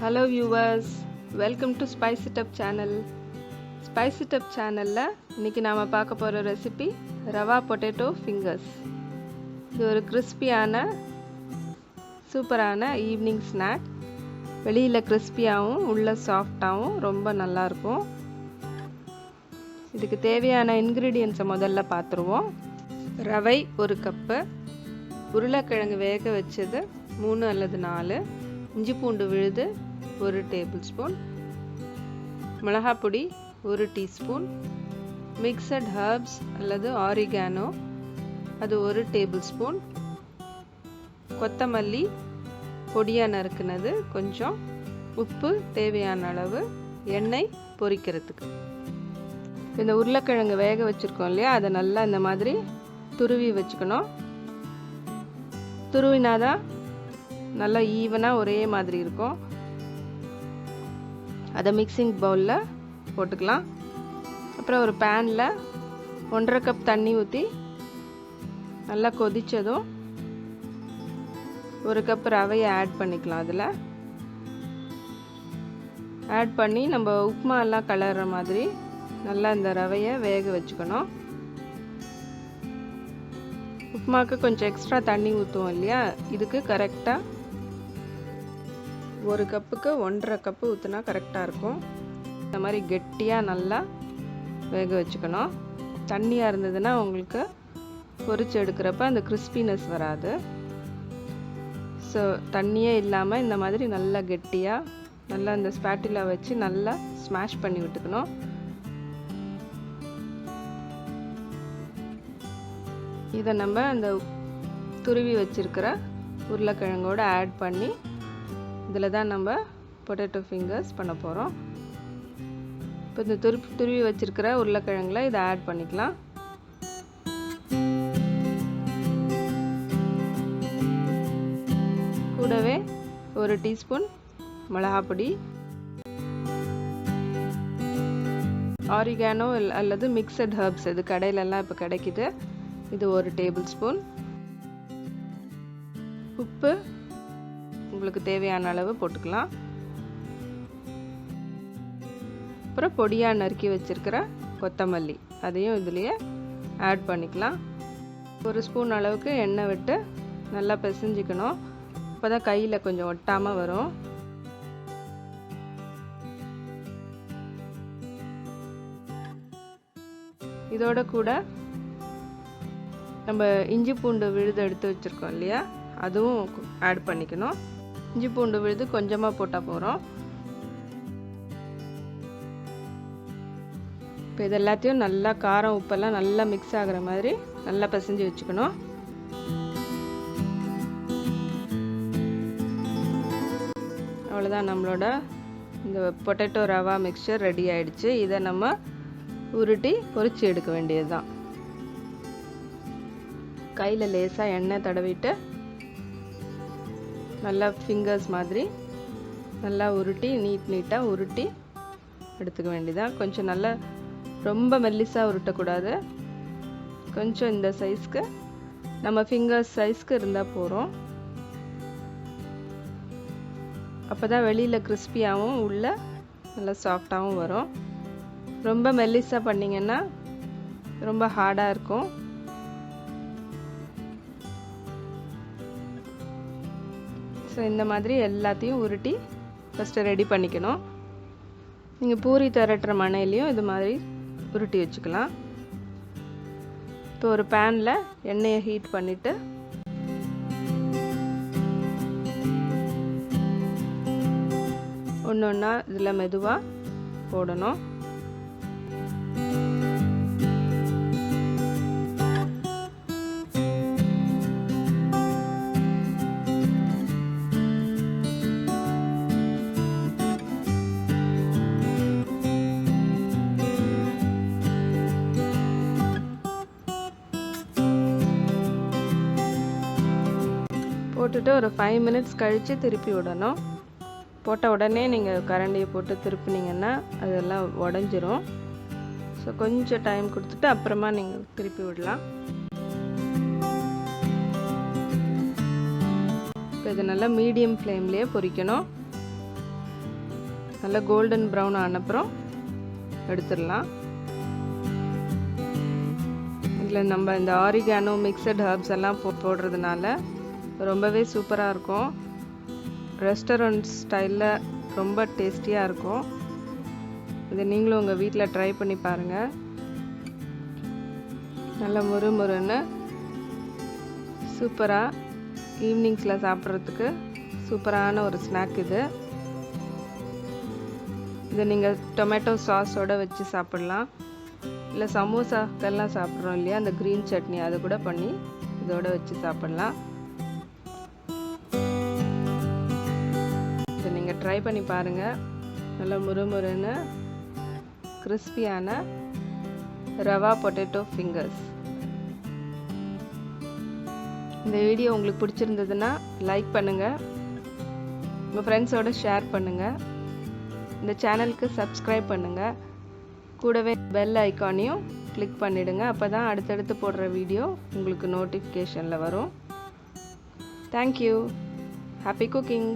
Hello viewers, welcome to Spice It Up channel. Spice It Up channelல இன்னைக்கு நாம பார்க்க போற ரெசிபி Rava Potato Fingers. இது ஒரு கிறிஸ்பியான சூப்பரான ஈவினிங் ஸ்நாக். வெளியில கிறிஸ்பியாவும் உள்ள சாஃப்ட்டாவும் ரொம்ப நல்லா இருக்கும். இதுக்கு தேவையான இன்கிரிடியன்ட்ஸை முதல்ல பார்த்துருவோம். ரவை 1 கப்பு, உருளைக்கிழங்கு வேக வச்சது 3 அல்லது 4, இஞ்சி பூண்டு விழுது 1 டேபிள்ஸ்பூன், மிளகாய் பொடி 1 டீஸ்பூன், மிக்சட் ஹர்ப்ஸ் அல்லது ஆரிகானோ அது 1 டேபிள்ஸ்பூன், கொத்தமல்லி பொடியாக நறுக்குனது கொஞ்சம், உப்பு தேவையான அளவு, எண்ணெய் பொரிக்கிறதுக்கு. இந்த உருளைக்கிழங்கு வேக வச்சுருக்கோம் இல்லையா, அதை நல்லா இந்த மாதிரி துருவி வச்சுக்கணும். துருவினாதான் நல்லா ஈவனாக ஒரே மாதிரி இருக்கும். அதை மிக்சிங் பவுலில் போட்டுக்கலாம். அப்புறம் ஒரு பேனில் 1.5 கப் தண்ணி ஊற்றி நல்லா கொதித்ததும் 1 கப் ரவையை ஆட் பண்ணிக்கலாம். அதில் ஆட் பண்ணி நம்ம உப்புமா எல்லாம் கலர்ற மாதிரி நல்லா இந்த ரவையை வேக வச்சுக்கணும். உப்புமாவுக்கு கொஞ்சம் எக்ஸ்ட்ரா தண்ணி ஊற்றுவோம் இல்லையா, இதுக்கு கரெக்டாக 1 கப்புக்கு 1.5 கப்பு ஊற்றினா கரெக்டாக இருக்கும். இந்த மாதிரி கெட்டியாக நல்லா வேக வச்சுக்கணும். தண்ணியாக இருந்ததுன்னா உங்களுக்கு பொரிச்சு எடுக்கிறப்ப அந்த கிறிஸ்பினஸ் வராது. ஸோ தண்ணியே இல்லாமல் இந்த மாதிரி நல்லா கெட்டியாக நல்லா இந்த ஸ்பேட்டிலா வச்சு நல்லா ஸ்மாஷ் பண்ணி விட்டுக்கணும். இதை நம்ம அந்த துருவி வச்சிருக்கிற உருளைக்கிழங்கோடு ஆட் பண்ணி இதில் தான் நம்ம பொட்டேட்டோ ஃபிங்கர்ஸ் பண்ண போகிறோம். இப்போ இந்த துருவி வச்சிருக்கிற உருளைக்கிழங்குல இதை ஆட் பண்ணிக்கலாம். கூடவே 1 டீஸ்பூன் மிளகாய் பொடி, ஆரிகானோ அல்லது மிக்சட் ஹர்ப்ஸ் இது கடையிலெல்லாம் இப்போ கிடைக்குது, இது 1 டேபிள்ஸ்பூன், உப்பு உங்களுக்கு தேவையான அளவு போட்டுக்கலாம். அப்புறம் பொடியாக நறுக்கி வச்சிருக்கிற கொத்தமல்லி அதையும் இதுலேயே ஆட் பண்ணிக்கலாம். 1 ஸ்பூன் அளவுக்கு எண்ணெய் விட்டு நல்லா பிசைஞ்சிக்கணும். அப்போ தான் கையில் கொஞ்சம் ஒட்டாமல் வரும். இதோட கூட நம்ம இஞ்சி பூண்டு விழுது எடுத்து வச்சுருக்கோம் இல்லையா, அதுவும் ஆட் பண்ணிக்கணும். இஞ்சி பூண்டு விழுது கொஞ்சமாக போட்டால் போகிறோம். இப்போ இது எல்லாத்தையும் நல்லா காரம் உப்பெல்லாம் நல்லா மிக்ஸ் ஆகிற மாதிரி நல்லா பிசைஞ்சு வச்சுக்கணும். அவ்வளோதான், நம்மளோட இந்த பொட்டேட்டோ ரவா மிக்சர் ரெடி ஆயிடுச்சு. இதை நம்ம உருட்டி பொரிச்சு எடுக்க வேண்டியது தான். கையில் லேசாக எண்ணெய் தடவிட்டு நல்லா ஃபிங்கர்ஸ் மாதிரி நல்லா உருட்டி நீட்டாக உருட்டி எடுத்துக்க வேண்டியதான். கொஞ்சம் நல்லா ரொம்ப மெல்லிஸாக உருட்டக்கூடாது. கொஞ்சம் இந்த சைஸ்க்கு நம்ம ஃபிங்கர்ஸ் சைஸ்க்கு இருந்தால் போகிறோம். அப்போ தான் வெளியில் கிறிஸ்பியாகவும் உள்ள நல்லா சாஃப்டாகவும் வரும். ரொம்ப மெல்லிஸாக பண்ணிங்கன்னா ரொம்ப ஹார்டாக இருக்கும். ஸோ இந்த மாதிரி எல்லாத்தையும் உருட்டி ஃபஸ்ட்டு ரெடி பண்ணிக்கணும். நீங்கள் பூரி திரட்டுற மணையிலையும் இது மாதிரி உருட்டி வச்சுக்கலாம். இப்போ ஒரு பேனில் எண்ணெயை ஹீட் பண்ணிவிட்டு ஒன்று ஒன்றா இதில் மெதுவாக போடணும். போட்டுட்டு ஒரு 5 மினிட்ஸ் கழித்து திருப்பி விடணும். போட்ட உடனே நீங்கள் கரண்டியை போட்டு திருப்பினீங்கன்னா அதெல்லாம் உடஞ்சிரும். ஸோ கொஞ்சம் டைம் கொடுத்துட்டு அப்புறமா நீங்கள் திருப்பி விடலாம். இப்போ இது நல்லா மீடியம் ஃப்ளேம்லேயே பொரிக்கணும். நல்லா கோல்டன் ப்ரௌன் ஆனப்புறம் எடுத்துடலாம். இதில் நம்ம இந்த ஆரிகானோ மிக்சட் ஹர்ப்ஸ் எல்லாம் போடுறதுனால ரொம்பவே சூப்பராக இருக்கும். ரெஸ்டாரண்ட் ஸ்டைலில் ரொம்ப டேஸ்டியாக இருக்கும். இதை நீங்களும் உங்கள் வீட்டில் ட்ரை பண்ணி பாருங்கள். நல்லா முறுமுறுன்னு சூப்பராக ஈவினிங்ஸில் சாப்பிட்றதுக்கு சூப்பரான ஒரு ஸ்நாக் இது. இதை நீங்கள் டொமேட்டோ சாஸோடு வச்சு சாப்பிட்லாம். இல்லை சமோசாக்கெல்லாம் சாப்பிட்றோம் இல்லையா, அந்த க்ரீன் சட்னி அதை கூட பண்ணி இதோடு வச்சு சாப்பிட்லாம். இதை நீங்கள் ட்ரை பண்ணி பாருங்கள். நல்லா முறுமுறுன்னு கிறிஸ்பியான ரவா பொட்டேட்டோ ஃபிங்கர்ஸ். இந்த வீடியோ உங்களுக்கு பிடிச்சிருந்ததுன்னா லைக் பண்ணுங்கள், உங்கள் ஃப்ரெண்ட்ஸோடு ஷேர் பண்ணுங்கள், இந்த சேனலுக்கு சப்ஸ்கிரைப் பண்ணுங்கள், கூடவே பெல் ஐக்கானையும் கிளிக் பண்ணிவிடுங்க. அப்போ தான் அடுத்தடுத்து போடுற வீடியோ உங்களுக்கு நோட்டிஃபிகேஷனில் வரும். தேங்க்யூ. Happy cooking.